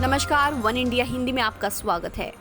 नमस्कार, one India Hindi में आपका स्वागत है।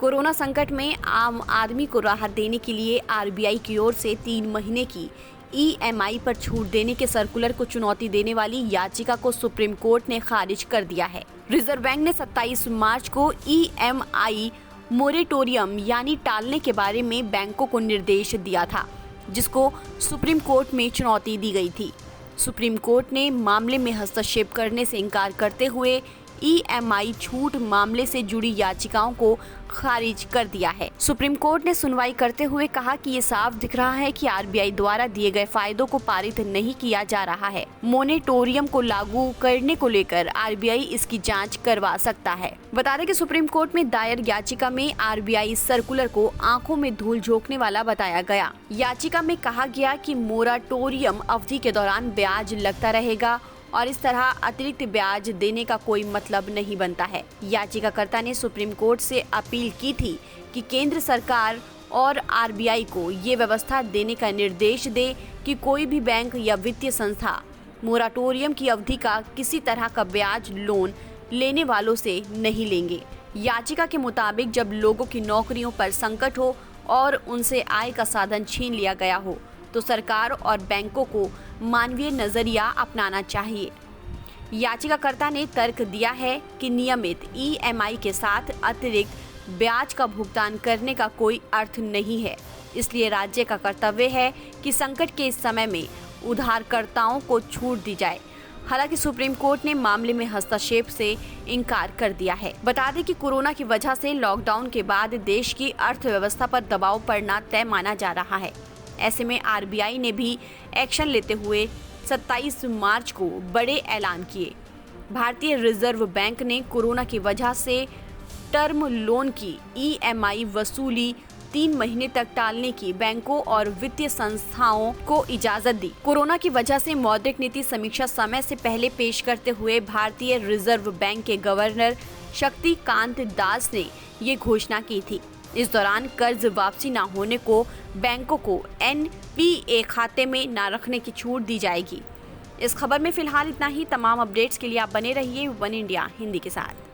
कोरोना संकट में आम आदमी को राहत देने के लिए आरबीआई की ओर से 3 महीने की ईएमआई पर छूट देने के सर्कुलर को चुनौती देने वाली याचिका को सुप्रीम कोर्ट ने खारिज कर दिया है। रिजर्व बैंक ने 27 मार्च को ईएमआई मोरेटोरियम यानी टालने के बारे में बैंकों को निर्देश दिया था, जिसको सुप्रीम कोर्ट में चुनौती दी गई थी। सुप्रीम कोर्ट ने मामले में हस्तक्षेप करने से इनकार करते हुए ईएमआई छूट मामले से जुड़ी याचिकाओं को खारिज कर दिया है। सुप्रीम कोर्ट ने सुनवाई करते हुए कहा कि ये साफ दिख रहा है कि आरबीआई द्वारा दिए गए फायदों को पारित नहीं किया जा रहा है। मोनेटोरियम को लागू करने को लेकर आरबीआई इसकी जांच करवा सकता है। बता दें कि सुप्रीम कोर्ट में दायर याचिका में आरबीआई सर्कुलर को आंखों में धूल झोंकने वाला बताया गया। याचिका में कहा गया कि मोराटोरियम अवधि के दौरान ब्याज लगता रहेगा और इस तरह अतिरिक्त ब्याज देने का कोई मतलब नहीं बनता है। याचिकाकर्ता ने सुप्रीम कोर्ट से अपील की थी कि केंद्र सरकार और आरबीआई को ये व्यवस्था देने का निर्देश दे कि कोई भी बैंक या वित्तीय संस्था मोराटोरियम की अवधि का किसी तरह का ब्याज लोन लेने वालों से नहीं लेंगे। याचिका के मुताबिक जब लोगों की नौकरियों पर संकट हो और उनसे आय का साधन छीन लिया गया हो तो सरकार और बैंकों को मानवीय नजरिया अपनाना चाहिए। याचिकाकर्ता ने तर्क दिया है कि नियमित ईएमआई के साथ अतिरिक्त ब्याज का भुगतान करने का कोई अर्थ नहीं है, इसलिए राज्य का कर्तव्य है कि संकट के इस समय में उधारकर्ताओं को छूट दी जाए। हालांकि सुप्रीम कोर्ट ने मामले में हस्तक्षेप से इनकार कर दिया है। बता दें कि कोरोना की वजह से लॉकडाउन के बाद देश की अर्थव्यवस्था पर दबाव पड़ना तय माना जा रहा है। ऐसे में आरबीआई ने भी एक्शन लेते हुए 27 मार्च को बड़े ऐलान किए। भारतीय रिजर्व बैंक ने कोरोना की वजह से टर्म लोन की ईएमआई वसूली 3 महीने तक टालने की बैंकों और वित्तीय संस्थाओं को इजाजत दी। कोरोना की वजह से मौद्रिक नीति समीक्षा समय से पहले पेश करते हुए भारतीय रिजर्व बैंक के गवर्नर शक्तिकांत दास ने ये घोषणा की थी। इस दौरान कर्ज वापसी न होने को बैंकों को एनपीए खाते में न रखने की छूट दी जाएगी। इस खबर में फिलहाल इतना ही। तमाम अपडेट्स के लिए आप बने रहिए वन इंडिया हिंदी के साथ।